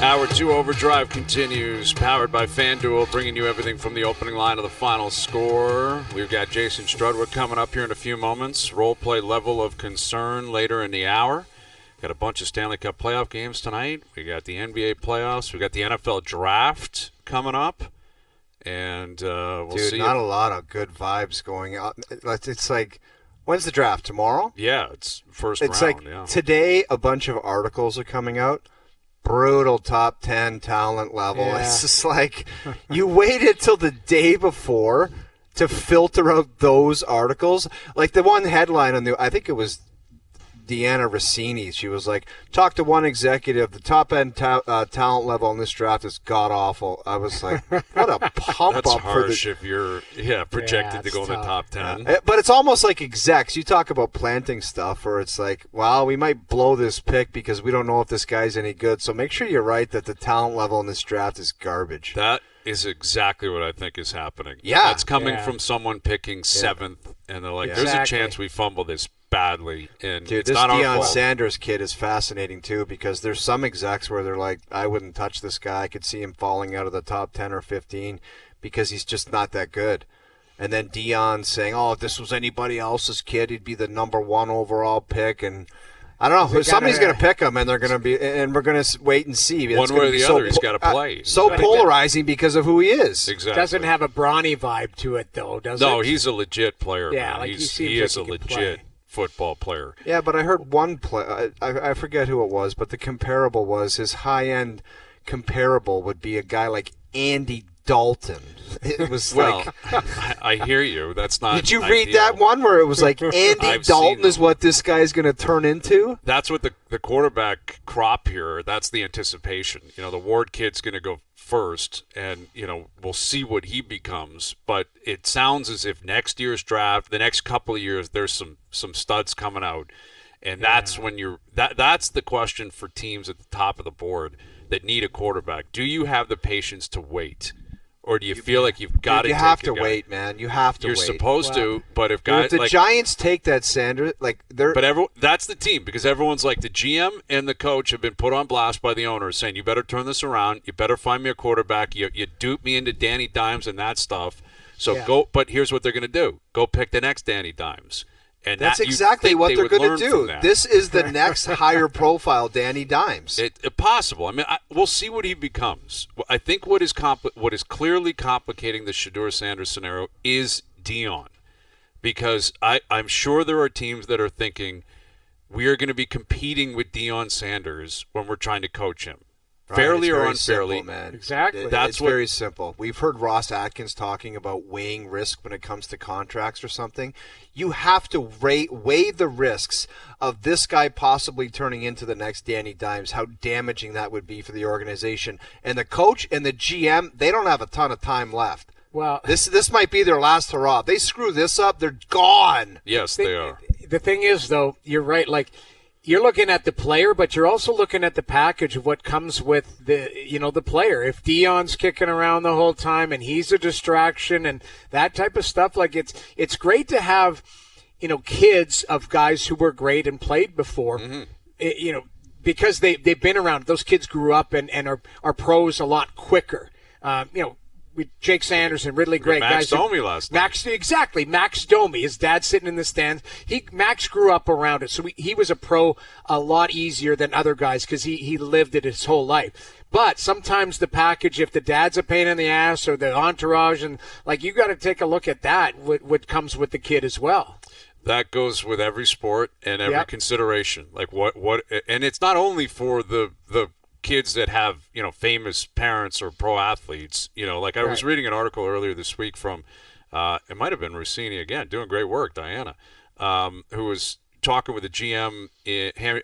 Hour 2 Overdrive continues, powered by FanDuel, bringing you everything from the opening line to the final score. We've got Jason Strudwick coming up here in a few moments. Role play level of concern later in the hour. Got a bunch of Stanley Cup playoff games tonight. We got the NBA playoffs. We got the NFL draft coming up. And we'll see. Not a lot of good vibes going on. It's like, when's the draft? Tomorrow? Yeah, it's first round. It's like today a bunch of articles are coming out. Brutal top 10 talent level. Yeah. It's just like you waited till the day before to filter out those articles. Like the one headline on I think it was Deanna Rossini. She was like, talk to one executive. The top end talent level on this draft is god awful. I was like, what a pump That's up harsh for if you're projected to go in the top 10. But it's almost like execs. You talk about planting stuff, where it's like, well, we might blow this pick because we don't know if this guy's any good. So make sure you're right that the talent level in this draft is garbage. That is exactly what I think is happening. Yeah. That's coming from someone picking 7th, and they're like, there's a chance we fumble this badly. And dude, it's this not our Deion fault. Sanders kid is fascinating, too, because there's some execs where they're like, I wouldn't touch this guy. I could see him falling out of the top 10 or 15 because he's just not that good. And then Deion saying, oh, if this was anybody else's kid, he'd be the number 1 overall pick. And I don't know. Somebody's going to pick him, and they're going to be, and we're going to wait and see. One way or the other, he's got to play. So polarizing because of who he is. Exactly. Doesn't have a brawny vibe to it, though, does it? No, he's a legit player. Yeah, man. like he is a legit football player. Yeah, but I heard one play. I forget who it was, but the comparable was his high-end comparable would be a guy like Andy Dalton. It was I hear you. That's not. Did you read that one where it was like Andy Dalton is what this guy's going to turn into? That's what the quarterback crop here. That's the anticipation. The Ward kid's going to go first, and we'll see what he becomes. But it sounds as if next year's draft, the next couple of years, there's some studs coming out, and that's when that's the question for teams at the top of the board that need a quarterback. Do you have the patience to wait? Or do you feel like you've got to? You have to wait, man. You have to. You're wait. supposed to, but if guys, if the Giants take that Sanders, that's the team, because everyone's like, the GM and the coach have been put on blast by the owners, saying you better turn this around. You better find me a quarterback. You dupe me into Danny Dimes and that stuff. So go. But here's what they're going to do: go pick the next Danny Dimes. And that's exactly what they're going to do. This is the next higher profile Danny Dimes. Possible. I mean, we'll see what he becomes. I think what is clearly complicating the Shedeur Sanders scenario is Deion, because I'm sure there are teams that are thinking we are going to be competing with Deion Sanders when we're trying to coach him. Fairly or unfairly. Simple, man. Exactly. It's very simple. We've heard Ross Atkins talking about weighing risk when it comes to contracts or something. You have to weigh the risks of this guy possibly turning into the next Danny Dimes, how damaging that would be for the organization. And the coach and the GM, they don't have a ton of time left. Well, this might be their last hurrah. If they screw this up, they're gone. Yes, they are. The thing is, though, you're right. Like, you're looking at the player, but you're also looking at the package of what comes with the player. If Deion's kicking around the whole time and he's a distraction and that type of stuff, like it's great to have, kids of guys who were great and played before, because they've been around. Those kids grew up and are pros a lot quicker. With Jake Sanders and Ridly Greig, Max Domi last night. Exactly. Max Domi, his dad sitting in the stands. Max grew up around it, so he was a pro a lot easier than other guys because he lived it his whole life. But sometimes the package, if the dad's a pain in the ass or the entourage, and you got to take a look at that, what comes with the kid as well. That goes with every sport and every consideration. Like what, and it's not only for the kids that have famous parents or pro athletes. I was reading an article earlier this week from it might have been Rossini again, doing great work, Diana, who was talking with the GM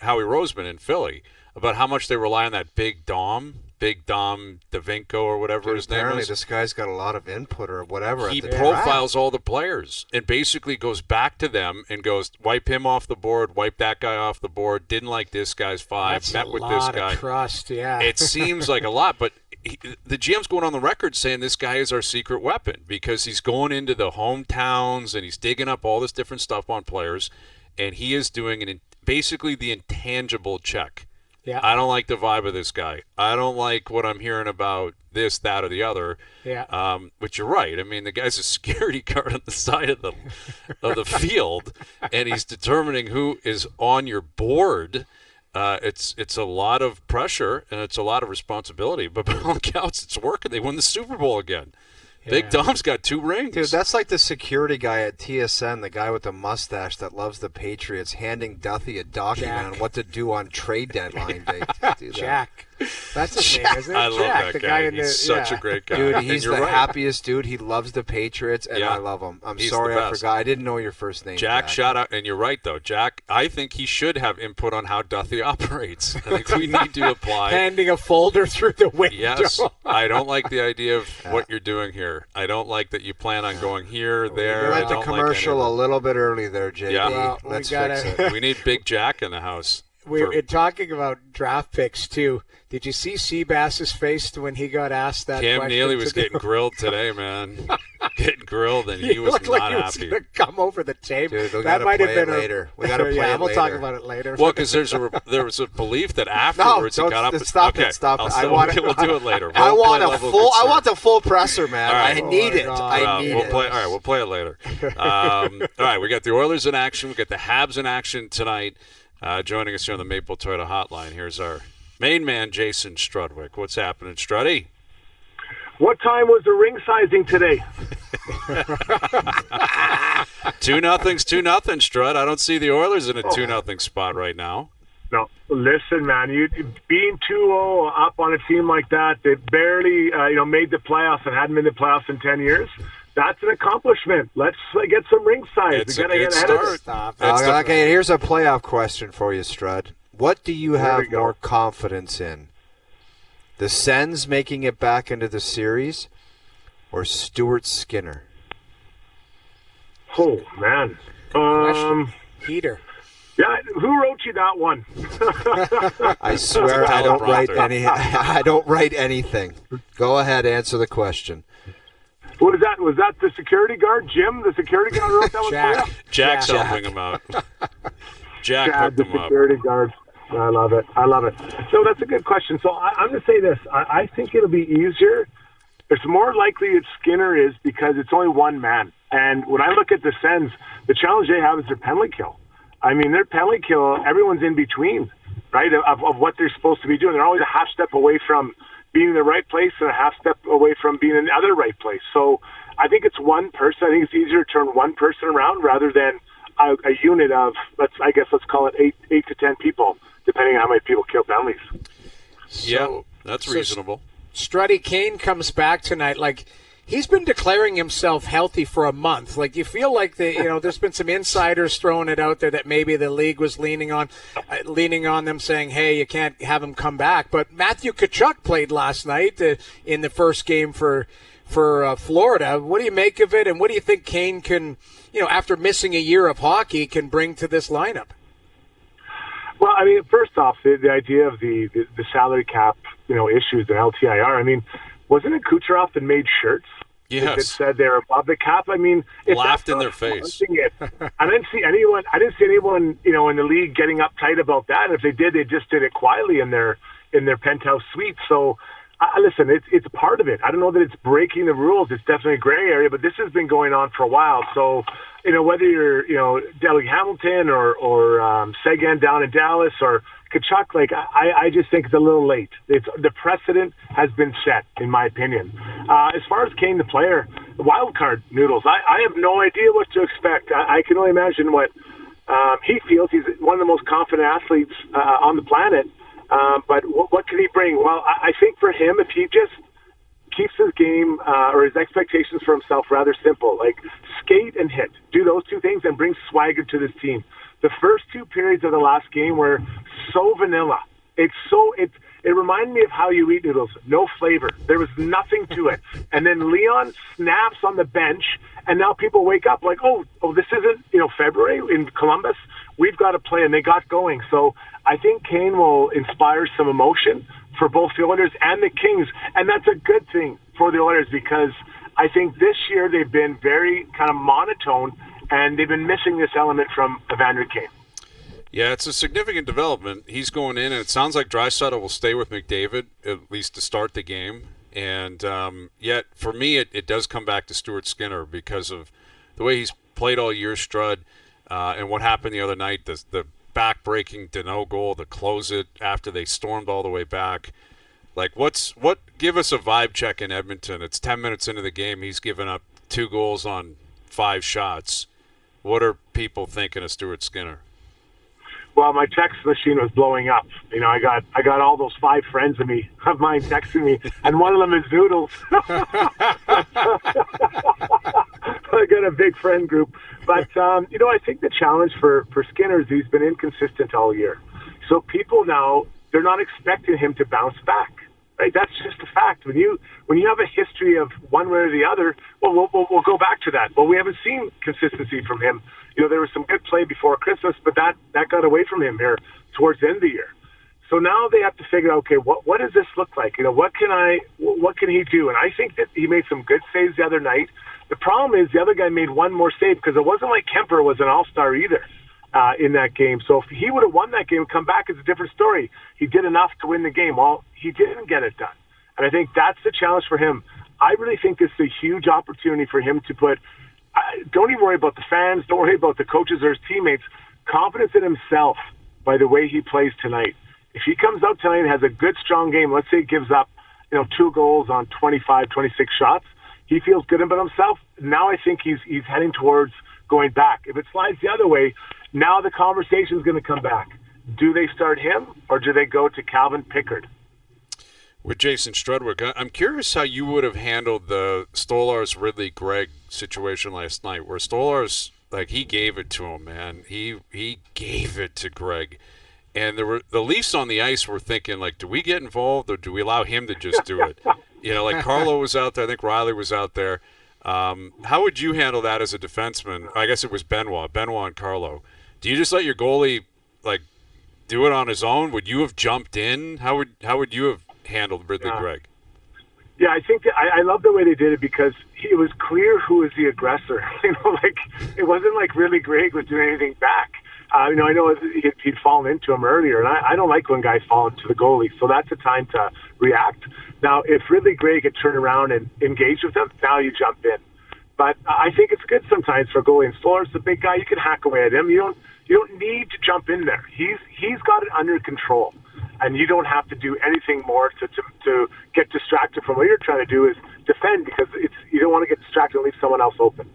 Howie Roseman in Philly about how much they rely on that Big Dom DeVinco or whatever his name is. Apparently this guy's got a lot of input or whatever. He profiles all the players and basically goes back to them and goes, wipe him off the board, wipe that guy off the board, didn't like this guy's vibe, That's met with this guy. That's a lot of trust, yeah. It seems like a lot, but the GM's going on the record saying this guy is our secret weapon because he's going into the hometowns and he's digging up all this different stuff on players, and he is doing basically the intangible check. Yeah. I don't like the vibe of this guy. I don't like what I'm hearing about this, that, or the other. Yeah. But you're right. I mean, the guy's a security guard on the side of the field, and he's determining who is on your board. It's a lot of pressure and it's a lot of responsibility. But by all accounts, it's working. They won the Super Bowl again. Yeah. Big Dom's got 2 rings. Dude, that's like the security guy at TSN, the guy with the mustache that loves the Patriots, handing Duthie a document on what to do on trade deadline day. Jack. That's his name, isn't it? I love Jack, that guy. He's such a great guy. Dude, he's the happiest dude. He loves the Patriots, and I love him. I'm sorry I forgot. I didn't know your first name. Jack, shout out. And you're right, though. Jack, I think he should have input on how Duthie operates. I think we need to apply. Handing a folder through the window. Yes. I don't like the idea of what you're doing here. I don't like that you plan on going here, there. You're at the commercial a little bit early there, JD. Yeah. Well, let's fix it. We need Big Jack in the house. We're talking about draft picks, too. Did you see Seabass's face when he got asked that question? Cam Neely was getting grilled today, man. Getting grilled, and he was not like happy. He was going to come over the table. Dude, that might have been later. We got to play it later. We'll talk about it later. Well, because there was a belief that afterwards he got up. Stop it. We'll do it later. I want the full presser, man. Right. I need it. We'll play it later. All right, we got the Oilers in action. We got the Habs in action tonight. Joining us here on the Maple Toyota Hotline, here's our main man, Jason Strudwick. What's happening, Struddy? What time was the ring sizing today? 2-0's 2-0, Strud. I don't see the Oilers in a 2-0 spot right now. No, listen, man. You being 2-0 up on a team like that barely made the playoffs and hadn't been in the playoffs in 10 years. That's an accomplishment. Let's get some ring size. It's a good start. Okay, here's a playoff question for you, Strud. What do you have more confidence in? The Sens making it back into the series or Stuart Skinner? Oh, man. Heater. Yeah, who wrote you that one? I swear I don't write any. I don't write anything. Go ahead, answer the question. What is that? Was that the security guard, Jim? The security guard wrote that one? Jack's helping him out. Jack hooked the him up. Security guard. I love it. So that's a good question. So I'm going to say this. I think it'll be easier. It's more likely it's Skinner is because it's only one man. And when I look at the Sens, the challenge they have is their penalty kill. I mean, their penalty kill, everyone's in between, right, of what they're supposed to be doing. They're always a half step away from being in the right place and a half step away from being in the other right place. So I think it's one person. I think it's easier to turn one person around rather than a unit of, let's call it 8 to 10 people, depending on how many people kill penalties. Yeah, that's reasonable. Struddy, Kane comes back tonight. Like, he's been declaring himself healthy for a month. Like, you feel like there's been some insiders throwing it out there that maybe the league was leaning on them, saying, "Hey, you can't have him come back." But Matthew Tkachuk played last night in the first game for Florida. What do you make of it, and what do you think Kane can, after missing a year of hockey, can bring to this lineup? Well, I mean, first off, the idea of the salary cap, issues and LTIR. I mean, wasn't it Kucherov that made shirts? Yes. That said they're above the cap. I mean, laughed in their face. I didn't see anyone. In the league getting uptight about that. And if they did, they just did it quietly in their penthouse suite. So, listen, it's part of it. I don't know that it's breaking the rules. It's definitely a gray area, but this has been going on for a while. So, whether you're Dougie Hamilton or Seguin down in Dallas or Tkachuk, I just think it's a little late. The precedent has been set, in my opinion. As far as Kane, the player, wild card noodles, I have no idea what to expect. I can only imagine what he feels. He's one of the most confident athletes on the planet. But what can he bring? Well, I think for him, if he just keeps his game or his expectations for himself rather simple, like skate and hit, do those two things and bring swagger to this team. The first 2 periods of the last game were so vanilla. It reminded me of how you eat noodles. No flavor. There was nothing to it. And then Leon snaps on the bench, and now people wake up like, oh, this isn't, February in Columbus. We've got to play, and they got going. So I think Kane will inspire some emotion for both the Oilers and the Kings, and that's a good thing for the Oilers because I think this year they've been very kind of monotone, and they've been missing this element from Evander Kane. Yeah, it's a significant development. He's going in, and it sounds like Draisaitl will stay with McDavid, at least to start the game. And yet, for me, it does come back to Stuart Skinner because of the way he's played all year, Strud, and what happened the other night, the back-breaking Deneau goal to close it after they stormed all the way back. Like, give us a vibe check in Edmonton. It's 10 minutes into the game. He's given up 2 goals on 5 shots. What are people thinking of Stuart Skinner? Well, my text machine was blowing up. I got all those 5 friends of mine texting me, and one of them is Noodles. I got a big friend group. But, I think the challenge for Skinner is he's been inconsistent all year. So people now, they're not expecting him to bounce back. Right? That's just a fact. When you have a history of one way or the other, well, we'll go back to that. Well, we haven't seen consistency from him. There was some good play before Christmas, but that got away from him here towards the end of the year. So now they have to figure out, okay, what does this look like? What can he do? And I think that he made some good saves the other night. The problem is the other guy made one more save because it wasn't like Kemper was an all-star either in that game. So if he would have won that game and come back, it's a different story. He did enough to win the game. Well, he didn't get it done. And I think that's the challenge for him. I really think this is a huge opportunity for him to put don't even worry about the fans, don't worry about the coaches or his teammates, confidence in himself by the way he plays tonight. If he comes out tonight and has a good, strong game, let's say he gives up 2 goals on 25, 26 shots, he feels good about himself. Now I think he's heading towards going back. If it slides the other way, now the conversation is going to come back. Do they start him or do they go to Calvin Pickard? With Jason Strudwick, I'm curious how you would have handled the Stolarz Ridly Greig situation last night, where Stolarz, he gave it to him, man. He gave it to Greig. And the Leafs on the ice were thinking, do we get involved or do we allow him to just do it? Carlo was out there. I think Riley was out there. How would you handle that as a defenseman? I guess it was Benoit and Carlo. Do you just let your goalie, do it on his own? Would you have jumped in? How would you have handled Ridly Greig? Yeah, I think I love the way they did it because it was clear who was the aggressor. It wasn't like Ridly Greig was doing anything back. I know he'd fallen into him earlier, and I don't like when guys fall into the goalie, so that's a time to react. Now, if Ridly Greig had turned around and engaged with him, now you jump in. But I think it's good sometimes for a goalie. And Stolarz, the big guy, you can hack away at him. You don't need to jump in there. He's got it under control. And you don't have to do anything more to get distracted from what you're trying to do is defend because you don't want to get distracted and leave someone else open.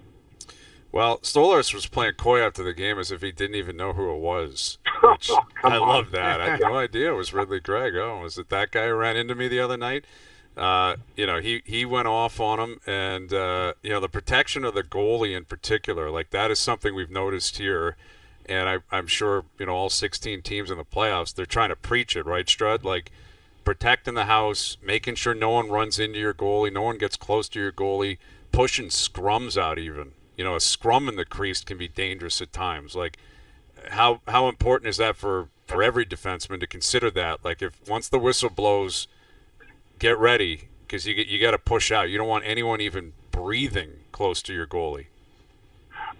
Well, Stolarz was playing coy after the game as if he didn't even know who it was. Which I love that. I had no idea it was Ridly Greig. Oh, was it that guy who ran into me the other night? He went off on him, and the protection of the goalie in particular, that is something we've noticed here. And I'm sure, all 16 teams in the playoffs, they're trying to preach it, right, Strud? Protecting the house, making sure no one runs into your goalie, no one gets close to your goalie, pushing scrums out even. A scrum in the crease can be dangerous at times. How important is that for every defenseman to consider that? If once the whistle blows, get ready because you got to push out. You don't want anyone even breathing close to your goalie.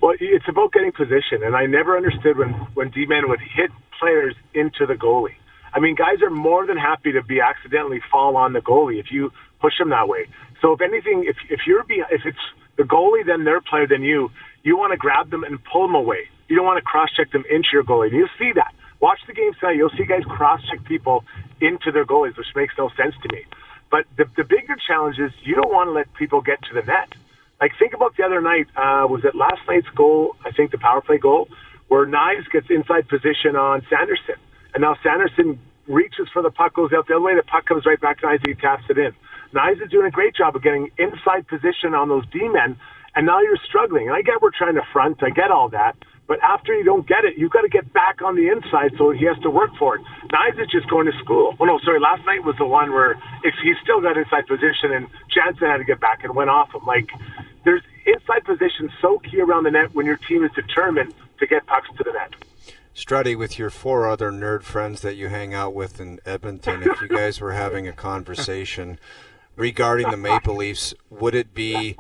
Well, it's about getting position, and I never understood when D-men would hit players into the goalie. I mean, guys are more than happy to be accidentally fall on the goalie if you push them that way. So if anything, if it's the goalie, then their player, then you want to grab them and pull them away. You don't want to cross-check them into your goalie. And you'll see that. Watch the game tonight. You'll see guys cross-check people into their goalies, which makes no sense to me. But the bigger challenge is you don't want to let people get to the net. Think about the other night. Was it last night's goal, I think the power play goal, where Knies gets inside position on Sanderson. And now Sanderson reaches for the puck, goes out the other way, the puck comes right back to Knies, and he taps it in. Knies is doing a great job of getting inside position on those D-men, and now you're struggling. And I get we're trying to front, I get all that, but after you don't get it, you've got to get back on the inside, so he has to work for it. Knies is just going to school. Oh, no, sorry, last night was the one where he still got inside position, and Jansen had to get back and went off him. There's inside position so key around the net when your team is determined to get pucks to the net. Struddy, with your 4 other nerd friends that you hang out with in Edmonton, if you guys were having a conversation regarding the Maple Leafs, would it be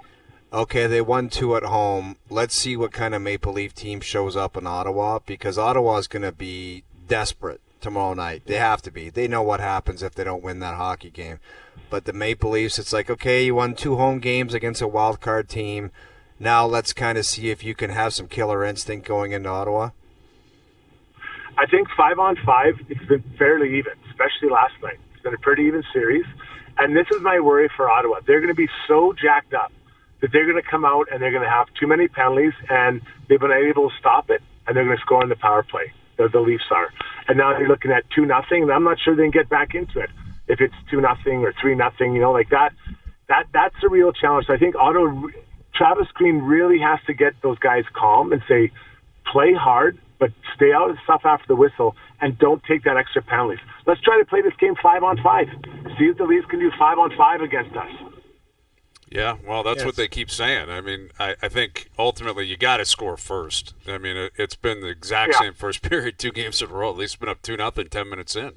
okay, they won 2 at home. Let's see what kind of Maple Leaf team shows up in Ottawa, because Ottawa is going to be desperate tomorrow night. They have to be. They know what happens if they don't win that hockey game. But the Maple Leafs, it's like, okay, you won 2 home games against a wild card team. Now let's kind of see if you can have some killer instinct going into Ottawa. I think 5-on-5, it's been fairly even, especially last night. It's been a pretty even series. And this is my worry for Ottawa. They're going to be so jacked up that they're going to come out and they're going to have too many penalties, and they've been able to stop it, and they're going to score in the power play. The Leafs are. And now they're looking at 2-0, and I'm not sure they can get back into it. If it's 2-0 or 3-0, like that's a real challenge. So I think Travis Green really has to get those guys calm and say, play hard, but stay out of stuff after the whistle, and don't take that extra penalties. Let's try to play this game 5-on-5. See if the Leafs can do 5-on-5 against us. Yeah, well, that's what they keep saying. I mean, I think ultimately you got to score first. I mean, it's been the exact same first period, 2 games in a row. At least been up 2-0 10 minutes in.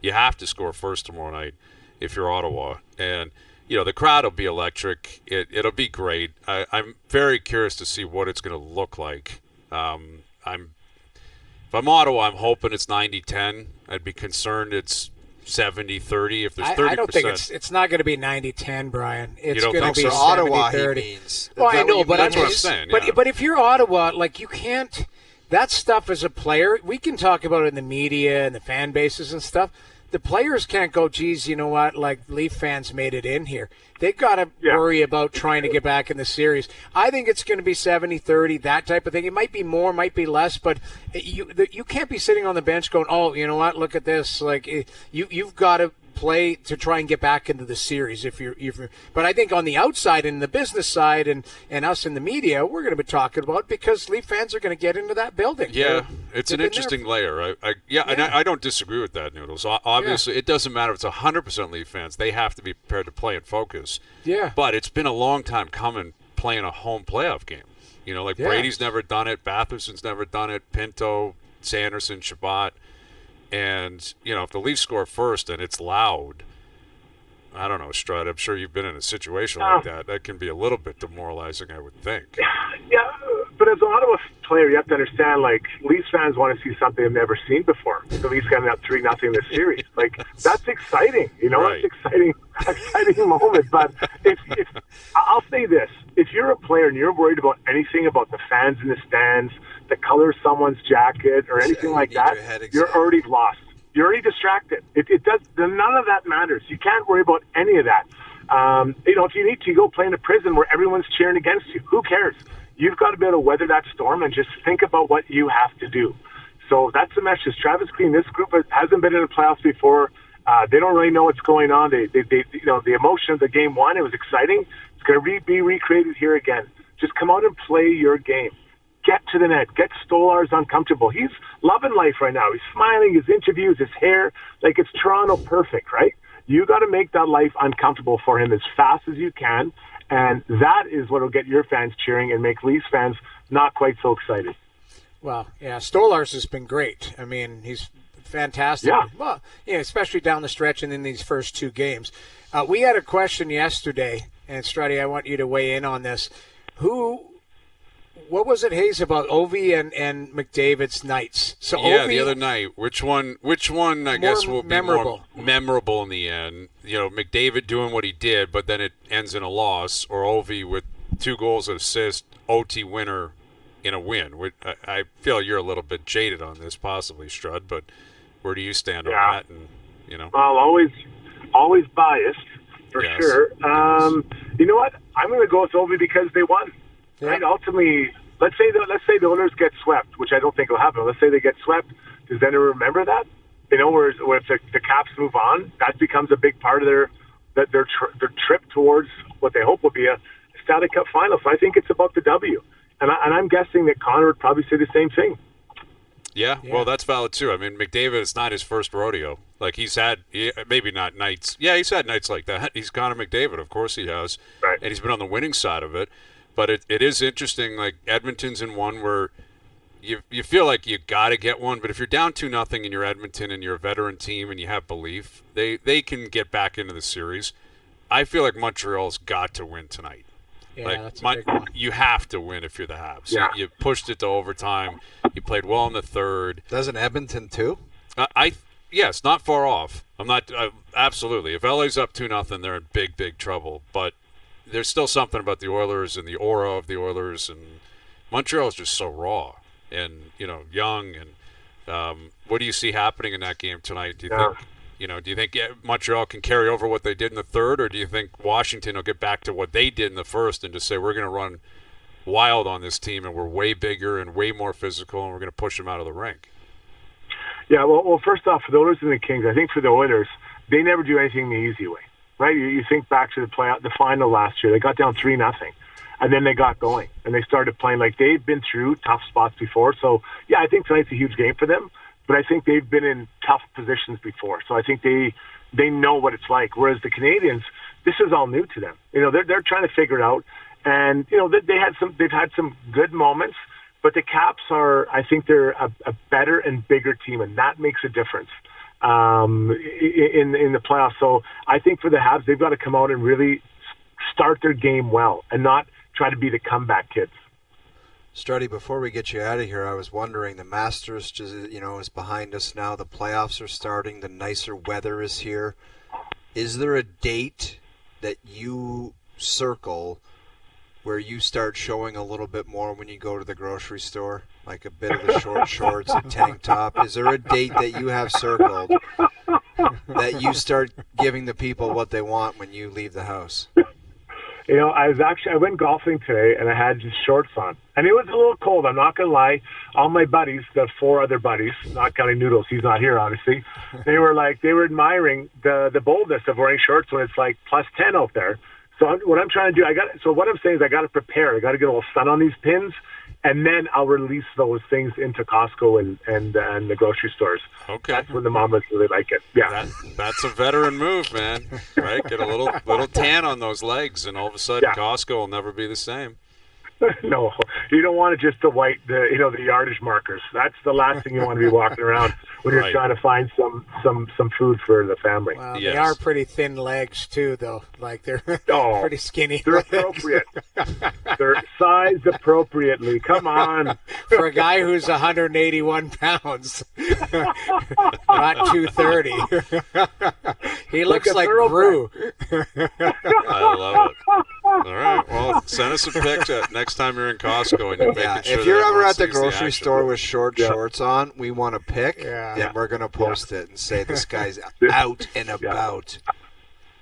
You have to score first tomorrow night if you're Ottawa. And, the crowd will be electric. It'll be great. I'm very curious to see what it's going to look like. If I'm Ottawa, I'm hoping it's 90-10. I'd be concerned it's 70-30. If there's 30%. I don't think it's not going to be 90-10, Brian. It's going to be for 70-30. Ottawa, he means. Well, I know, but that's what I'm saying. But if you're Ottawa, like, you can't. That stuff as a player, we can talk about it in the media and the fan bases and stuff. The players can't go, geez, you know what, like, Leaf fans made it in here. They've got to worry about trying to get back in the series. I think it's going to be 70-30, that type of thing. It might be more, might be less, but you can't be sitting on the bench going, oh, you know what, look at this. Like, you've got to play to try and get back into the series. But I think on the outside and the business side and us in the media, we're going to be talking about, because Leaf fans are going to get into that building. Yeah, it's an interesting layer. And I don't disagree with that, Noodles. Obviously, it doesn't matter if it's 100% Leaf fans. They have to be prepared to play and focus. Yeah. But it's been a long time coming playing a home playoff game. Brady's never done it. Batherson's never done it. Pinto, Sanderson, Shabbat. And, if the Leafs score first and it's loud, I don't know, Strud, I'm sure you've been in a situation like that. That can be a little bit demoralizing, I would think. Yeah, but as an Ottawa player, you have to understand, like, Leafs fans want to see something they've never seen before. The Leafs got up 3-0 in this series. Like, that's exciting, Right. It's exciting moment. But if I'll say this, if you're a player and you're worried about anything about the fans in the stands, the color of someone's jacket, or anything like that, you're already lost. You're already distracted. It does. None of that matters. You can't worry about any of that. If you need to, go play in a prison where everyone's cheering against you. Who cares? You've got to be able to weather that storm and just think about what you have to do. So that's the message. Travis Green, this group hasn't been in the playoffs before. They don't really know what's going on. The emotion of the game one, it was exciting. It's going to be recreated here again. Just come out and play your game. Get to the net. Get Stolarz uncomfortable. He's loving life right now. He's smiling. His interviews, his hair, like it's Toronto perfect, right? You got to make that life uncomfortable for him as fast as you can, and that is what will get your fans cheering and make Leafs fans not quite so excited. Well, yeah, Stolarz has been great. I mean, he's fantastic. Yeah. Well, especially down the stretch and in these first 2 games. We had a question yesterday, and Struddy, I want you to weigh in on this. What was it, Hayes, about Ovi and McDavid's nights? So yeah, Ovi, the other night. Which one? I guess will be more memorable in the end. McDavid doing what he did, but then it ends in a loss, or Ovi with 2 goals, and assist, OT winner in a win. I feel you're a little bit jaded on this, possibly, Strud. But where do you stand on that? And well, always biased for sure. You know what? I'm going to go with Ovi because they won. Yeah. Right? Ultimately, let's say the Oilers get swept, which I don't think will happen. Let's say they get swept. Does anyone remember that? Where if the Caps move on, that becomes a big part of their trip towards what they hope will be a Stanley Cup final. So I think it's about the W, and I'm guessing that Connor would probably say the same thing. Yeah, well, that's valid too. I mean, McDavid, it's not his first rodeo. Like, he's had, maybe not nights. Yeah, he's had nights like that. He's Connor McDavid, of course he has, right. And he's been on the winning side of it. But it is interesting, like, Edmonton's in one where you feel like you got to get one, but if you're down 2-0 and you're Edmonton and you're a veteran team and you have belief, they can get back into the series. I feel like Montreal's got to win tonight. Yeah, that's a big one. You have to win if you're the Habs. Yeah. You pushed it to overtime. You played well in the third. Doesn't Edmonton too? Yes, not far off. Absolutely. If LA's up 2-0, they're in big trouble. But there's still something about the Oilers and the aura of the Oilers, and Montreal's just so raw and young. And what do you see happening in that game tonight? Do you think Montreal can carry over what they did in the third, or do you think Washington will get back to what they did in the first and just say we're going to run wild on this team and we're way bigger and way more physical and we're going to push them out of the rink? Yeah, well, first off, for the Oilers and the Kings, I think for the Oilers, they never do anything the easy way, right? You think back to the final last year. They got down 3-0, and then they got going, and they started playing like they've been through tough spots before. So, yeah, I think tonight's a huge game for them, but I think they've been in tough positions before. So I think they know what it's like, whereas the Canadiens, this is all new to them. They're trying to figure it out, and, they've had some good moments. But the Caps I think they're a better and bigger team, and that makes a difference in the playoffs. So I think for the Habs, they've got to come out and really start their game well and not try to be the comeback kids. Struddy, before we get you out of here, I was wondering, the Masters just, is behind us now. The playoffs are starting. The nicer weather is here. Is there a date that you circle where you start showing a little bit more when you go to the grocery store, like a bit of the short shorts, a tank top? Is there a date that you have circled that you start giving the people what they want when you leave the house? I went golfing today and I had just shorts on, and it was a little cold. I'm not gonna lie. All my buddies, the 4 other buddies, not counting Noodles, he's not here obviously. They were admiring the boldness of wearing shorts when it's like +10 out there. So what I'm trying to do, what I'm saying is I got to prepare. I got to get a little sun on these pins, and then I'll release those things into Costco and the grocery stores. Okay. That's when the mamas really like it. Yeah. That's a veteran move, man. Right? Get a little tan on those legs, and all of a sudden Costco will never be the same. No, you don't want just the white, the yardage markers. That's the last thing you want to be walking around when you're trying to find some food for the family. Well, They are pretty thin legs too, though. Like they're pretty skinny. They're legs. appropriate. They're sized appropriately. Come on. For a guy who's 181 pounds, not 230. He looks like Gru. I love it. All right. Well, send us a picture next time you're in Costco and you're making sure. If you're ever at the sees grocery store with shorts on, we want a pic, and we're going to post it and say this guy's out and about.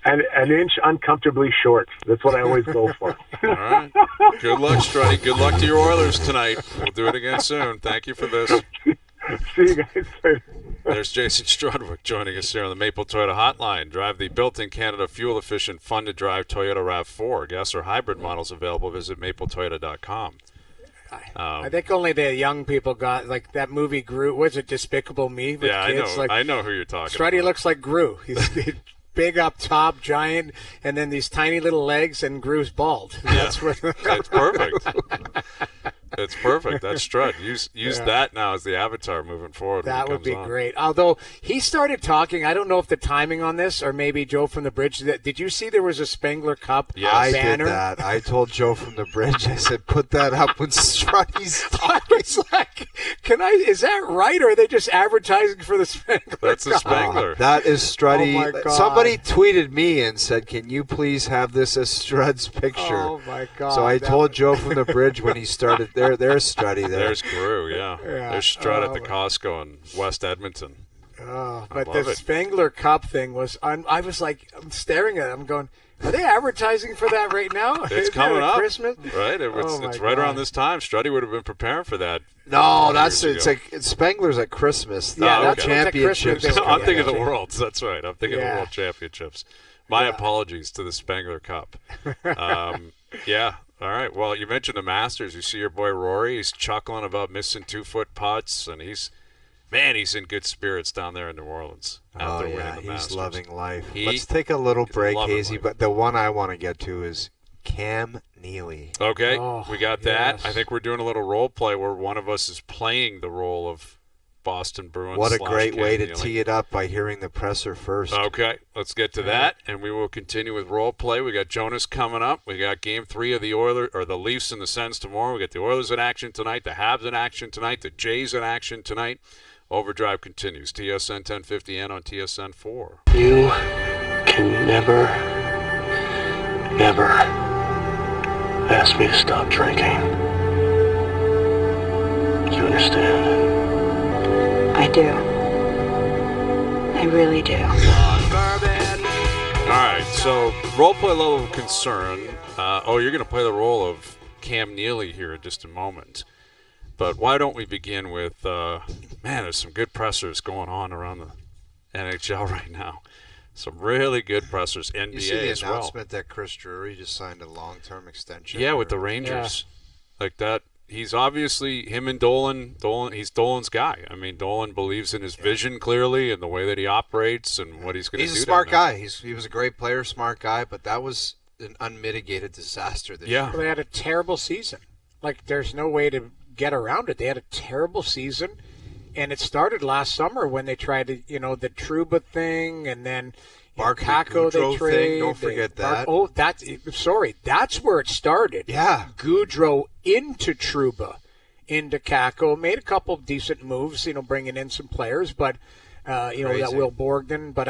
And an inch uncomfortably short. That's what I always go for. All right. Good luck, Struddy. Good luck to your Oilers tonight. We'll do it again soon. Thank you for this. See you guys later. There's Jason Strudwick joining us here on the Maple Toyota Hotline. Drive the built-in Canada fuel-efficient, fun-to-drive Toyota RAV4. Gas or hybrid models available. Visit mapletoyota.com. I think only the young people got, like, that movie Gru. Was it Despicable Me? With kids? I know who you're talking Struddy about. looks like Gru. He's big up top, giant, and then these tiny little legs, and Gru's bald. That's what. It's perfect. It's perfect. That's Strud. Use that now as the avatar moving forward. That would be great. Although he started talking, I don't know if the timing on this, or maybe Joe from the Bridge. Did you see there was a Spengler Cup Yes. I banner? did that. I told Joe from the Bridge, I said, put that up when Struddy's I was like, is that right, or are they just advertising for the Spengler That's a Cup? Spengler. That is Struddy. Oh, my God. Somebody tweeted me and said, can you please have this as Strud's picture? Oh, my God. So I told Joe from the Bridge when he started, there's Struddy there. There's Gru, yeah. There's Strud at the Costco in West Edmonton. Oh, but love the it. Spengler Cup thing was, I was like, I'm staring at it. I'm going, are they advertising for that right now? It's Isn't coming it up. Christmas? Right? It's right around this time. Struddy would have been preparing for that. No, years it's ago. like Spengler's at Christmas. Yeah, the that's what it's at championships. Christmas. I'm thinking of the Yeah. Worlds. That's right. I'm thinking of the World Championships. My apologies to the Spengler Cup. Yeah. All right. Well, you mentioned the Masters. You see your boy Rory. He's chuckling about missing 2-foot putts, and he's in good spirits down there in New Orleans after winning the he's Masters. loving life. Let's take a little break, Hazy. life. But the one I want to get to is Cam Neely. Okay, Oh, we got that. yes. I think we're doing a little role play where one of us is playing the role of Boston Bruins. What a great way to Neely. tee it up by hearing the presser first. Okay, let's get to that, and we will continue with role play. We got Jonas coming up. We got Game 3 of the Leafs and the Sens tomorrow. We got the Oilers in action tonight, the Habs in action tonight, the Jays in action tonight. Overdrive continues. TSN 1050 and on TSN 4. You can never ask me to stop drinking. Do you understand? I do. I really do. All right, so role play level of concern. You're going to play the role of Cam Neely here in just a moment. But why don't we begin with, there's some good pressers going on around the NHL right now. Some really good pressers, NBA you see the as well. announcement that Chris Drury just signed a long-term extension? Yeah, with the Rangers. Yeah. Like that. He's obviously, him and Dolan, he's Dolan's guy. I mean, Dolan believes in his vision clearly and the way that he operates and what he's going to do. He's a smart guy. He was a great player, smart guy, but that was an unmitigated disaster this year. Well, they had a terrible season. Like, there's no way to get around it. They had a terrible season, and it started last summer when they tried to, the Trouba thing, and then Kako they trade. Don't forget that. That's where it started. Yeah. Gaudreau into Trouba, into Kako, made a couple of decent moves, bringing in some players, but, that Will Borgden. But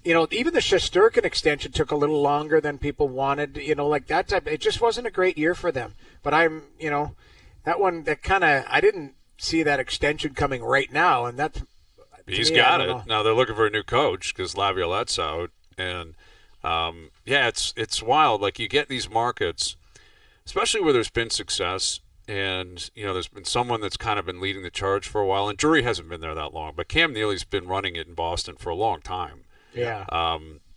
even the Shesterkin extension took a little longer than people wanted, like that type. It just wasn't a great year for them. But that one, I didn't see that extension coming right now, and that's. He's got it. Now they're looking for a new coach because Laviolette's out, and it's wild. Like, you get these markets, especially where there's been success, and there's been someone that's kind of been leading the charge for a while. And Drury hasn't been there that long, but Cam Neely's been running it in Boston for a long time. Yeah.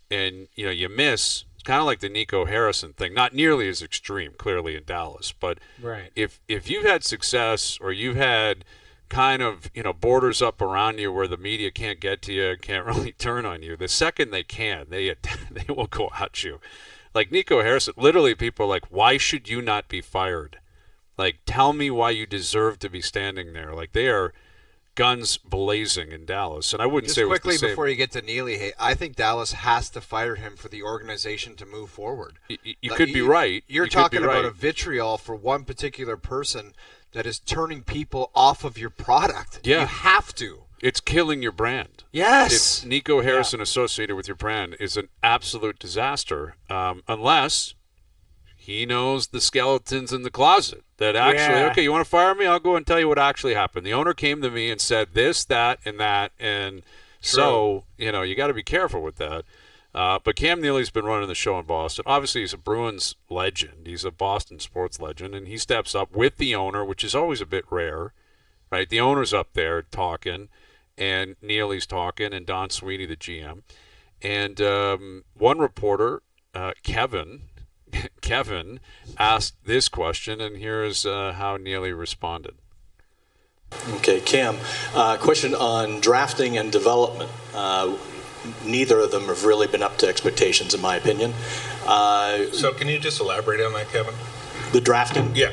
And you miss. It's kind of like the Nico Harrison thing. Not nearly as extreme, clearly, in Dallas, but right. If you've had success or you've had kind of, borders up around you where the media can't get to you, can't really turn on you. The second they can, they will go at you. Like Nico Harrison, literally people are like, why should you not be fired? Like, tell me why you deserve to be standing there. Like, they are guns blazing in Dallas. And I wouldn't say it was the same. Just quickly before you get to Neely, I think Dallas has to fire him for the organization to move forward. You could be right. You're talking about a vitriol for one particular person that is turning people off of your product. Yeah. You have to. It's killing your brand. Yes. If Nico Harrison associated with your brand is an absolute disaster, unless he knows the skeletons in the closet. That actually, okay, you want to fire me? I'll go and tell you what actually happened. The owner came to me and said this, that, and that, and so, you got to be careful with that. But Cam Neely's been running the show in Boston. Obviously, he's a Bruins legend. He's a Boston sports legend, and he steps up with the owner, which is always a bit rare, right? The owner's up there talking, and Neely's talking, and Don Sweeney, the GM. And one reporter, Kevin, asked this question, and here's how Neely responded. Okay, Cam, question on drafting and development. Neither of them have really been up to expectations, in my opinion. So can you just elaborate on that, Kevin? The drafting? Yeah.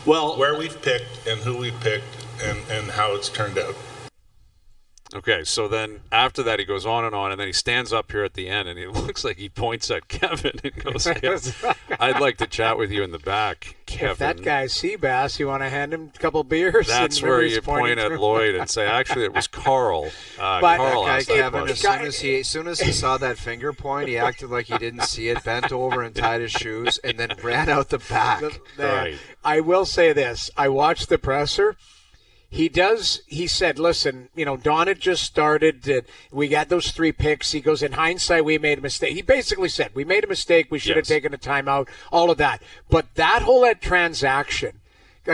Well, where we've picked and who we've picked and how it's turned out. Okay, so then after that he goes on, and then he stands up here at the end, and he looks like he points at Kevin and goes, I'd like to chat with you in the back, Kevin. If that guy's Seabass, you want to hand him a couple beers? That's where you point at Lloyd and say, actually, it was Carl. Carl asked Kevin, as soon as he saw that finger point, he acted like he didn't see it, bent over and tied his shoes, and then ran out the back. Right. I will say this. I watched the presser. He said, listen, Don had just started. We got those 3 picks. He goes, in hindsight, we made a mistake. He basically said, we made a mistake. We should have taken a timeout, all of that. But that whole transaction,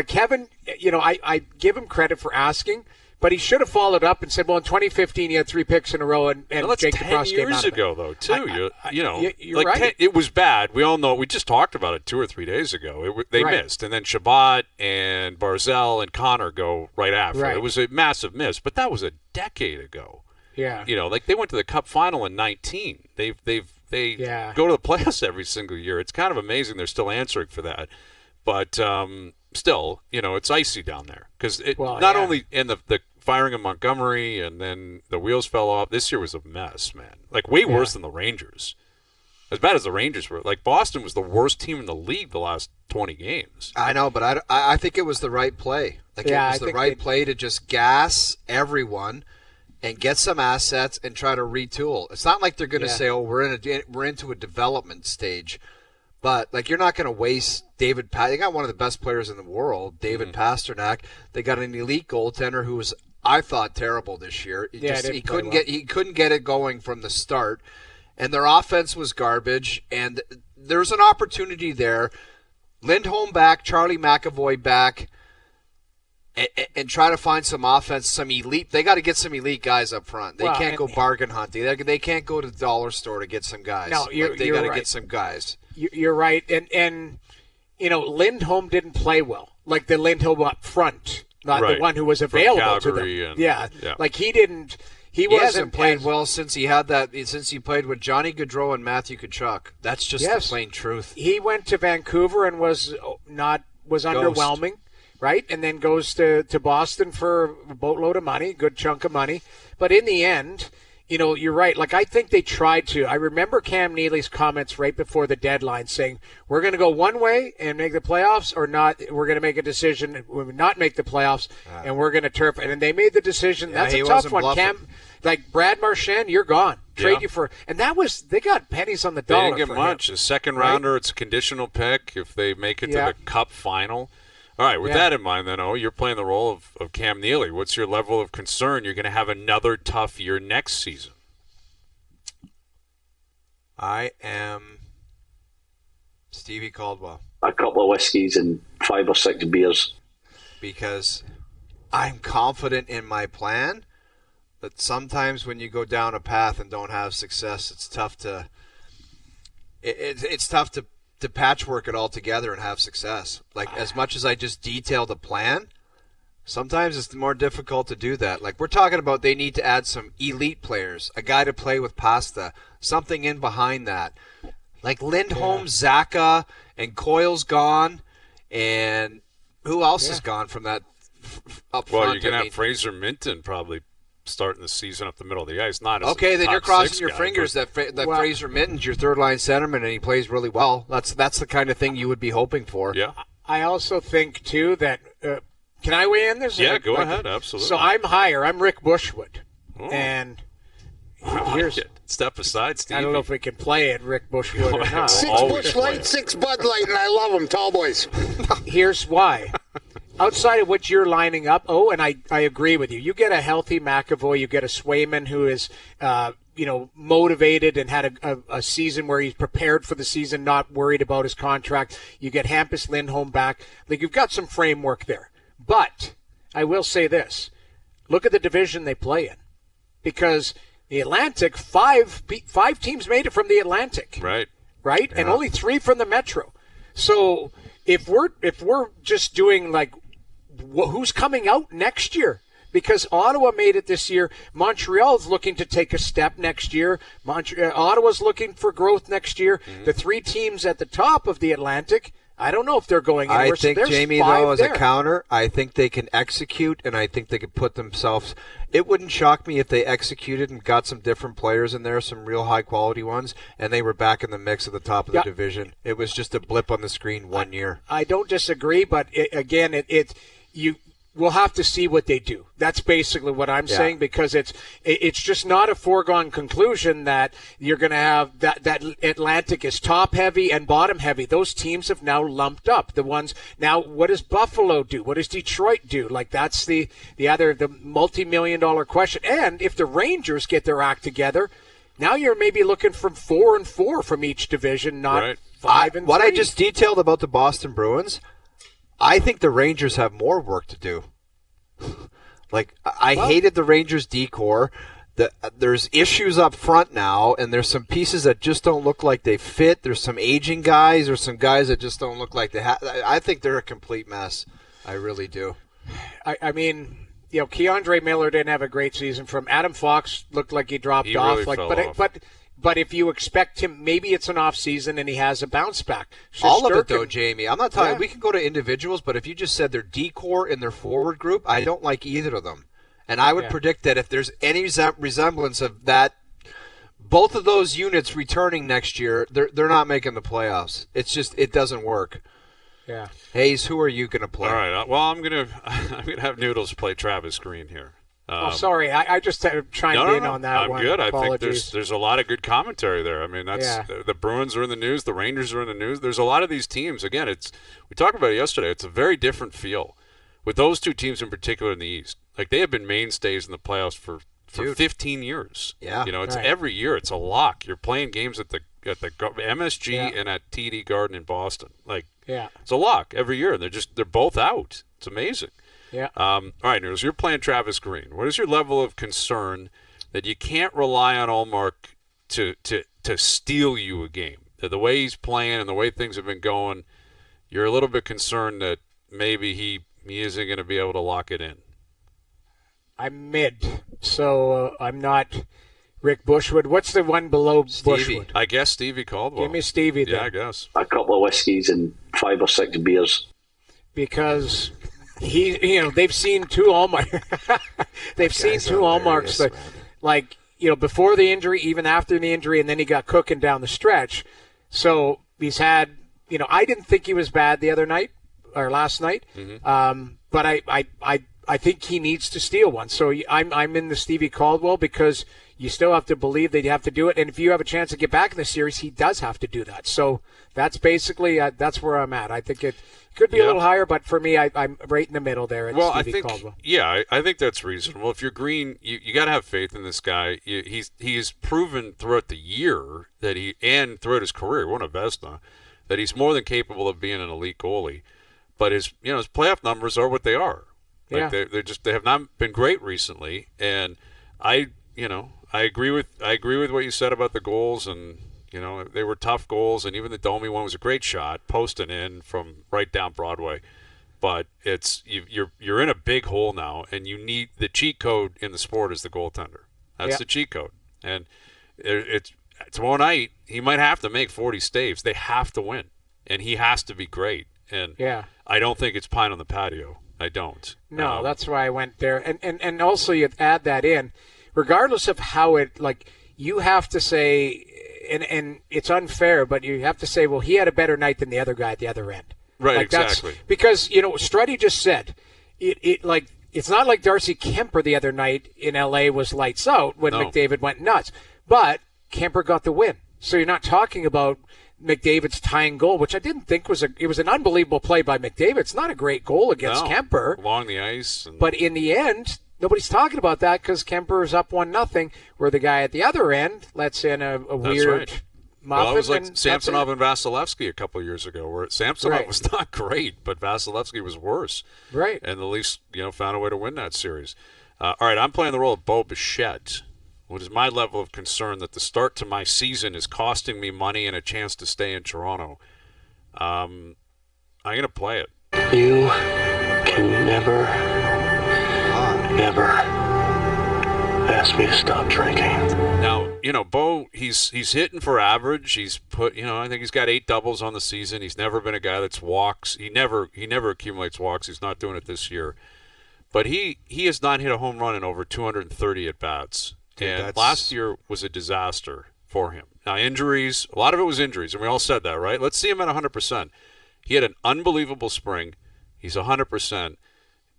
Kevin, I give him credit for asking, but he should have followed up and said, well, in 2015, he had 3 picks in a row, and that's Jake 10 DeBrusk came years out ago, though, too. You're right. It was bad. We all know. We just talked about it 2 or 3 days ago. They missed. And then Shabbat and Barzell and Connor go right after. Right. It was a massive miss, but that was a decade ago. Yeah. They went to the Cup final in 19. They go to the playoffs every single year. It's kind of amazing they're still answering for that. But, still, it's icy down there because not only in the firing of Montgomery and then the wheels fell off. This year was a mess, man. Like way worse than the Rangers. As bad as the Rangers were. Like Boston was the worst team in the league the last 20 games. I know, but I think it was the right play. Like it was the right play to just gas everyone and get some assets and try to retool. It's not like they're going to say, "Oh, we're into a development stage." But like you're not going to waste David. They got one of the best players in the world, David Pastrnak. They got an elite goaltender who was, I thought, terrible this year. He couldn't get it going from the start, and their offense was garbage. And there's an opportunity there. Lindholm back, Charlie McAvoy back, and try to find some offense, some elite. They got to get some elite guys up front. They can't go bargain hunting. They can't go to the dollar store to get some guys. No, they got to get some guys. You're right, and Lindholm didn't play well, like the Lindholm up front, not the one who was available to them. Like he didn't. He hasn't played well since he played with Johnny Gaudreau and Matthew Tkachuk. That's just the plain truth. He went to Vancouver and was underwhelming, right? And then goes to Boston for a boatload of money, good chunk of money. But in the end, you're right. Like, I think they tried to. I remember Cam Neely's comments right before the deadline saying, we're going to go one way and make the playoffs or not. We're going to make a decision, not make the playoffs, and we're going to turf it. And they made the decision. That's a tough one. Bluffing. Cam, like Brad Marchand, you're gone. Trade you for – and they got pennies on the dollar. They didn't get much. A second rounder, it's a conditional pick if they make it to the Cup final. All right, with that in mind, then, you're playing the role of Cam Neely. What's your level of concern? You're going to have another tough year next season. I am Stevie Caldwell. A couple of whiskeys and 5 or 6 beers. Because I'm confident in my plan, but sometimes when you go down a path and don't have success, it's tough to to patchwork it all together and have success. Like, as much as I just detailed a plan, sometimes it's more difficult to do that. Like, we're talking about they need to add some elite players, a guy to play with Pasta, something in behind that. Like Lindholm, Zaka, and Coyle's gone, and who else is gone from that up front? Well, you're going to have Fraser Minton probably starting the season up the middle of the ice. Not as okay, then you're crossing your guy, fingers that Fraser Minton's your third-line centerman and he plays really well. That's the kind of thing you would be hoping for. Yeah. I also think, too, that can I weigh in this? Yeah, go ahead. Absolutely. So I'm higher. I'm Rick Bushwood. And here's step aside, Steve. I don't know if we can play it, Rick Bushwood or not. 6 Busch Light, 6 Bud Light, and I love them, tall boys. Here's why. Outside of what you're lining up, and I agree with you. You get a healthy McAvoy, you get a Swayman who is, motivated and had a season where he's prepared for the season, not worried about his contract. You get Hampus Lindholm back. Like, you've got some framework there. But I will say this. Look at the division they play in. Because the Atlantic, five teams made it from the Atlantic. Right? Yeah. And only 3 from the Metro. So if we're just doing like who's coming out next year, because Ottawa made it this year, Montreal's looking to take a step next year. Ottawa's looking for growth next year. The 3 teams at the top of the Atlantic, I don't know if they're going anywhere. I think, Jamie, though, as a counter, I think they can execute, and I think they can put themselves – it wouldn't shock me if they executed and got some different players in there, some real high-quality ones, and they were back in the mix at the top of the division. It was just a blip on the screen one year. I don't disagree, but we'll have to see what they do. That's basically what I'm saying, because it's just not a foregone conclusion that you're going to have that Atlantic is top heavy and bottom heavy. Those teams have now lumped up. The ones now, what does Buffalo do? What does Detroit do? Like, that's the multi-million-dollar question. And if the Rangers get their act together, now you're maybe looking from 4-4 from each division, not 5-3. What I just detailed about the Boston Bruins, I think the Rangers have more work to do. Like, I hated the Rangers' decor. There's issues up front now, and there's some pieces that just don't look like they fit. There's some aging guys. There's some guys that just don't look like they have. I think they're a complete mess. I really do. I mean, Keandre Miller didn't have a great season. From Adam Fox looked like he dropped off. Really fell off. But if you expect him, maybe it's an off season and he has a bounce back. All of it, though, Jamie. I'm not talking. Yeah. We can go to individuals, but if you just said their D-core in their forward group, I don't like either of them. And I would predict that if there's any resemblance of that, both of those units returning next year, they're not making the playoffs. It's just it doesn't work. Yeah. Hayes, who are you going to play? All right. Well, I'm gonna have Noodles play Travis Green here. Sorry, I just chimed in on that one. I'm good. Apologies. I think there's a lot of good commentary there. I mean, the Bruins are in the news, the Rangers are in the news. There's a lot of these teams. Again, we talked about it yesterday. It's a very different feel with those two teams in particular in the East. Like they have been mainstays in the playoffs for 15 years. Yeah, it's every year. It's a lock. You're playing games at the MSG and at TD Garden in Boston. It's a lock every year. They're both out. It's amazing. Yeah. All right, Noodles, you're playing Travis Green. What is your level of concern that you can't rely on Ullmark to steal you a game? That the way he's playing and the way things have been going, you're a little bit concerned that maybe he isn't going to be able to lock it in. I'm mid, so I'm not Rick Bushwood. What's the one below Bushwood? I guess Stevie Caldwell. Give me Stevie then. Yeah, I guess. A couple of whiskeys and 5 or 6 beers. Because they've seen two Allmarks. They've seen two Allmarks before the injury, even after the injury, and then he got cooking down the stretch. So he's had, I didn't think he was bad the other night or last night, but I think he needs to steal one. So I'm in the Stevie Caldwell because you still have to believe that you have to do it, and if you have a chance to get back in the series, he does have to do that. So that's basically that's where I'm at. I think it could be a little higher, but for me, I'm right in the middle there at Stevie Caldwell. Yeah, I think that's reasonable. If you're Green, you got to have faith in this guy. He has proven throughout the year and throughout his career, won a Vezina, that he's more than capable of being an elite goalie. But his playoff numbers are what they are. They have not been great recently, and I agree with what you said about the goals, and they were tough goals, and even the Domi one was a great shot, posting in from right down Broadway. But you're in a big hole now, and you need the cheat code in the sport is the goaltender. That's the cheat code, and tomorrow night he might have to make 40 saves. They have to win, and he has to be great. And I don't think it's pine on the patio. I don't. No, that's why I went there. And also you add that in, regardless of how you have to say, and it's unfair, but you have to say, well, he had a better night than the other guy at the other end. Right, exactly. Because, Struddy just said, it's not like Darcy Kemper the other night in L.A. was lights out when McDavid went nuts. But Kemper got the win. So you're not talking about McDavid's tying goal, which I didn't think was an unbelievable play by McDavid. It's not a great goal against Kemper. Along the ice. But in the end, nobody's talking about that because Kemper is up 1-0, where the guy at the other end lets in a weird muffin. Well, it was like Samsonov and Vasilevsky a couple of years ago, where Samsonov was not great, but Vasilevsky was worse. Right. And the Leafs, found a way to win that series. All right, I'm playing the role of Bo Bichette. What is my level of concern that the start to my season is costing me money and a chance to stay in Toronto? I'm going to play it. You can never ask me to stop drinking. Now, Bo, he's hitting for average. He's put, I think he's got 8 doubles on the season. He's never been a guy that's walks. He never accumulates walks. He's not doing it this year. But he has not hit a home run in over 230 at-bats. And last year was a disaster for him. Now, injuries, a lot of it was injuries, and we all said that, right? Let's see him at 100%. He had an unbelievable spring. He's 100%.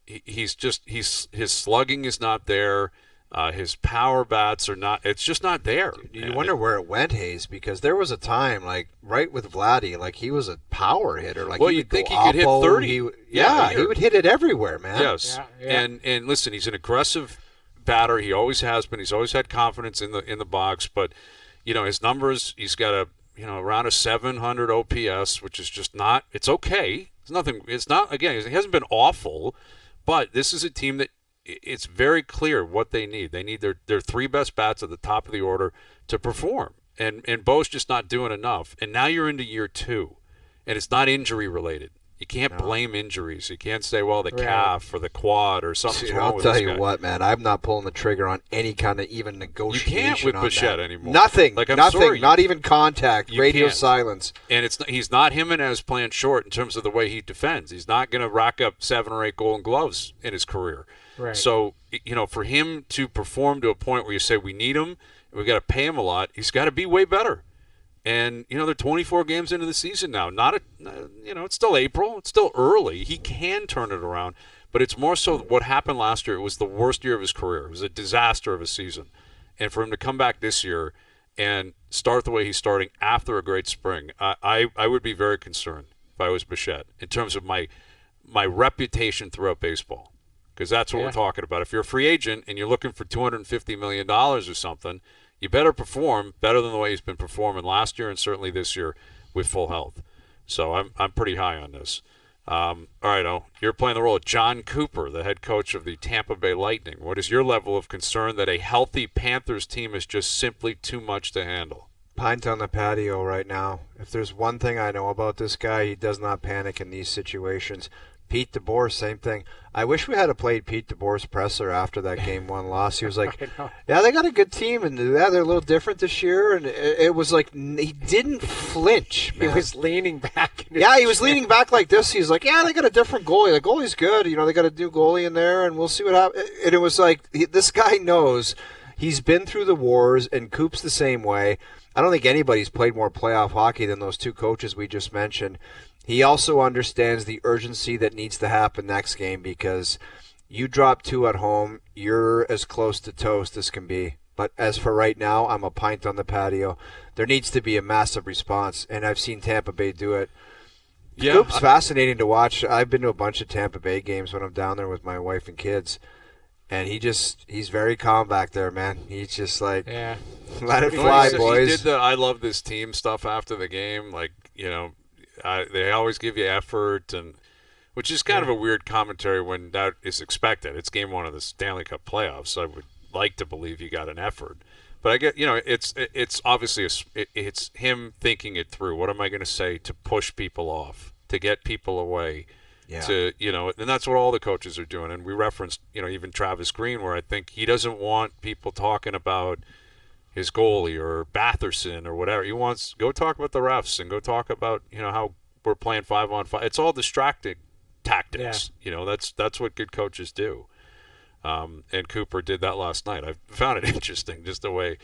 His slugging is not there. His power bats are not. It's just not there. You wonder where it went, Hayes, because there was a time, right with Vladdy, he was a power hitter. You'd think he could hit 30. He would hit it everywhere, man. Yes, and listen, he's an aggressive batter. He always has been. He's always had confidence in the box. But his numbers. He's got around a 700 OPS, which is just not. It's okay. It's nothing. It's not. Again, he hasn't been awful, but this is a team that it's very clear what they need. They need their 3 best bats at the top of the order to perform. And Bo's just not doing enough. And now you're into year 2, and it's not injury related. You can't blame injuries. You can't say, well, the calf or the quad or something's wrong with this guy. I'll tell you what, man. I'm not pulling the trigger on any kind of even negotiation. You can't with Bichette anymore. Nothing. Like, I'm nothing. sorry, not even contact. Radio can't. silence. And he's not Jimenez playing short in terms of the way he defends. He's not going to rack up 7 or 8 Golden Gloves in his career. Right. So, for him to perform to a point where you say we need him, and we got to pay him a lot, he's got to be way better. And, they're 24 games into the season now. It's still April. It's still early. He can turn it around. But it's more so what happened last year. It was the worst year of his career. It was a disaster of a season. And for him to come back this year and start the way he's starting after a great spring, I would be very concerned if I was Bichette in terms of my reputation throughout baseball. Because that's what we're talking about. If you're a free agent and you're looking for $250 million or something, you better perform better than the way he's been performing last year and certainly this year with full health. So I'm pretty high on this. All right, you're playing the role of Jon Cooper, the head coach of the Tampa Bay Lightning. What is your level of concern that a healthy Panthers team is just simply too much to handle? Pint on the patio right now. If there's one thing I know about this guy, he does not panic in these situations. Pete DeBoer, same thing. I wish we had played Pete DeBoer's presser after that Game 1 loss. He was like, yeah, they got a good team, and yeah, they're a little different this year. And it was like he didn't flinch, man. He was leaning back. Yeah, he was leaning back like this. He's like, yeah, they got a different goalie. The goalie's good. They got a new goalie in there, and we'll see what happens. And it was like this guy knows. He's been through the wars, and Coop's the same way. I don't think anybody's played more playoff hockey than those two coaches we just mentioned. He also understands the urgency that needs to happen next game because you drop 2 at home, you're as close to toast as can be. But as for right now, I'm a pint on the patio. There needs to be a massive response, and I've seen Tampa Bay do it. Yeah, Coop's fascinating to watch. I've been to a bunch of Tampa Bay games when I'm down there with my wife and kids. And he's very calm back there, man. He's just like, let it fly, boys. He did the I love this team stuff after the game. Like, they always give you effort, which is kind of a weird commentary when that is expected. It's Game 1 of the Stanley Cup playoffs, so I would like to believe you got an effort. But I get, it's obviously it's him thinking it through. What am I going to say to push people off, to get people away? Yeah. And that's what all the coaches are doing. And we referenced, even Travis Green, where I think he doesn't want people talking about his goalie or Batherson or whatever. He wants go talk about the refs and go talk about how we're playing 5-on-5. It's all distracting tactics. Yeah. That's what good coaches do. And Cooper did that last night. I found it interesting just the way it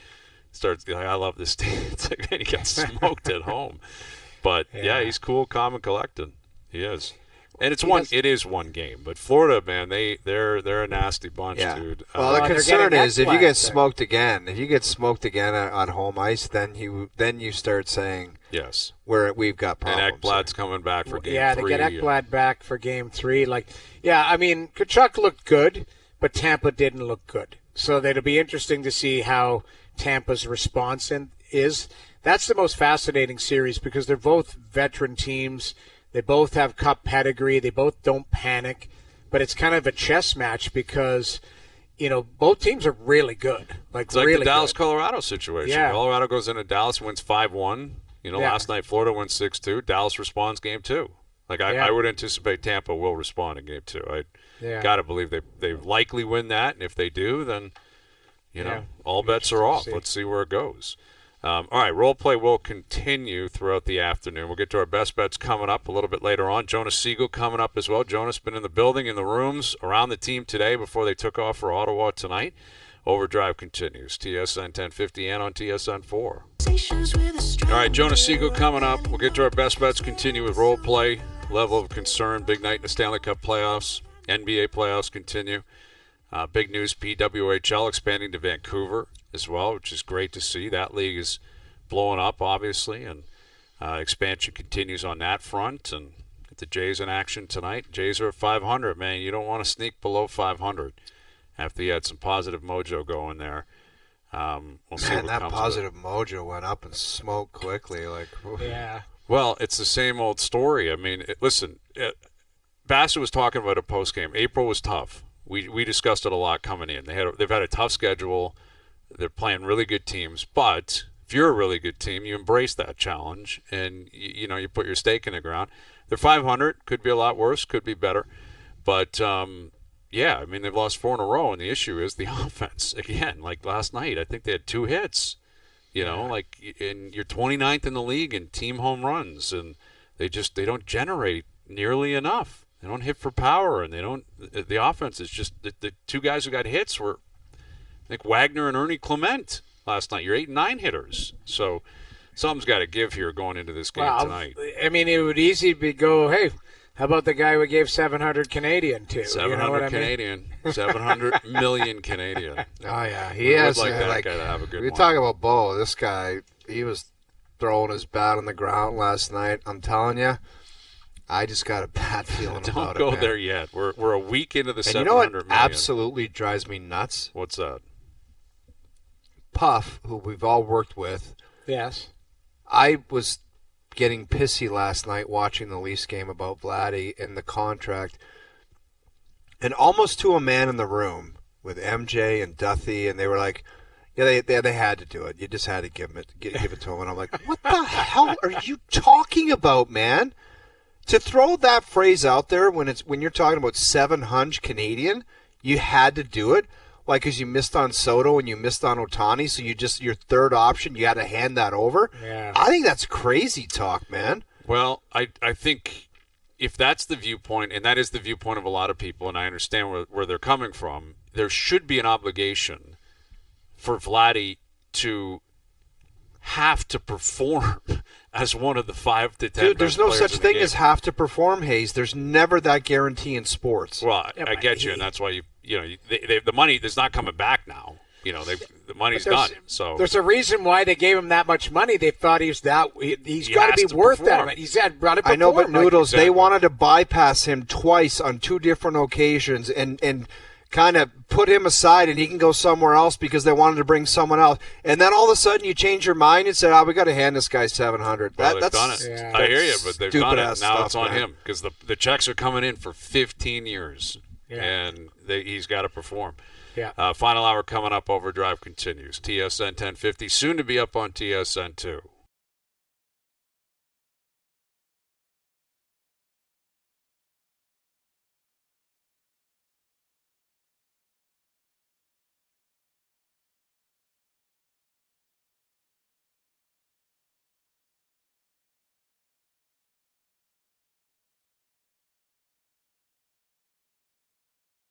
starts. I love this team. It's like, man, he got smoked at home, but he's cool, calm, and collected. He is. And it is one game, but Florida, man, they're a nasty bunch, dude. Well, the concern is if you get smoked again on home ice, then you start saying yes, we've got problems. And Ekblad's coming back for game 3. Yeah, they get Ekblad back for game 3. I mean, Tkachuk looked good, but Tampa didn't look good. So it'll be interesting to see how Tampa's response is. That's the most fascinating series because they're both veteran teams. They both have cup pedigree. They both don't panic. But it's kind of a chess match because, both teams are really good. It's like the Dallas-Colorado situation. Yeah. Colorado goes into Dallas, wins 5-1. Last night Florida wins 6-2. Dallas responds game 2. I would anticipate Tampa will respond in game 2. I got to believe they likely win that. And if they do, then, all bets are off. Let's see where it goes. All right, role play will continue throughout the afternoon. We'll get to our best bets coming up a little bit later on. Jonas Siegel coming up as well. Jonas been in the building, in the rooms, around the team today before they took off for Ottawa tonight. Overdrive continues. TSN 1050 and on TSN 4. All right, Jonas Siegel coming up. We'll get to our best bets, continue with role play. Level of concern, big night in the Stanley Cup playoffs. NBA playoffs continue. Big news, PWHL expanding to Vancouver as well, which is great to see. That league is blowing up, obviously, and expansion continues on that front. And the Jays in action tonight. Jays are at 500, man. You don't want to sneak below 500 after you had some positive mojo going there. We'll see what that comes positive mojo went up in smoke quickly. Well, it's the same old story. I mean, listen, Bassett was talking about a postgame. April was tough. We discussed it a lot coming in. They've had a tough schedule. They're playing really good teams, but if you're a really good team, you embrace that challenge and you put your stake in the ground. They're 500, could be a lot worse, could be better, but yeah, I mean they've lost 4 in a row, and the issue is the offense again. Like last night, I think they had 2 hits. And you're 29th in the league in team home runs, and they don't generate nearly enough. They don't hit for power, and the offense is just the 2 guys who got hits were, I think, Wagner and Ernie Clement last night. You're 8 and 9 hitters, so something's got to give here going into this game tonight. I mean, it would easy be go, hey, how about the guy we gave 700 Canadian to? 700 Canadian, 700 million Canadian. Oh yeah, he has like that guy to have a good. We one. talk about Bo. This guy, he was throwing his bat on the ground last night. I'm telling you, I just got a bad feeling about it. Don't go there yet. We're a week into the and 700 you know what million. absolutely drives me nuts? What's that? Puff, who we've all worked with. Yes. I was getting pissy last night watching the Leafs game about Vladdy and the contract, and almost to a man in the room with MJ and Duthie, and they were like, yeah, they had to do it. You just had to give it to him. And I'm like, what the hell are you talking about, man? To throw that phrase out there when you're talking about 700 Canadian, you had to do it. Like, because you missed on Soto and you missed on Ohtani, so your third option, you had to hand that over. Yeah. I think that's crazy talk, man. Well, I think if that's the viewpoint, and that is the viewpoint of a lot of people, and I understand where they're coming from, there should be an obligation for Vladdy to have to perform as one of the 5 to 10 Dude, there's no such thing as have to perform, Hayes. There's never that guarantee in sports. Well, I get you, and that's why the money is not coming back now. The money's done. So there's a reason why they gave him that much money. They thought he's got to be worth perform. that. He's got to perform. I know, but Noodles, exactly. They wanted to bypass him twice on 2 different occasions and kind of put him aside and he can go somewhere else because they wanted to bring someone else. And then all of a sudden you change your mind and say, we got to hand this guy 700. Well, they've that's done it. Yeah. I hear you, but they've done it. Now stuff, it's on man. him because the checks are coming in for 15 years, and he's got to perform. Yeah. Final hour coming up. OverDrive continues. TSN 1050, soon to be up on TSN 2.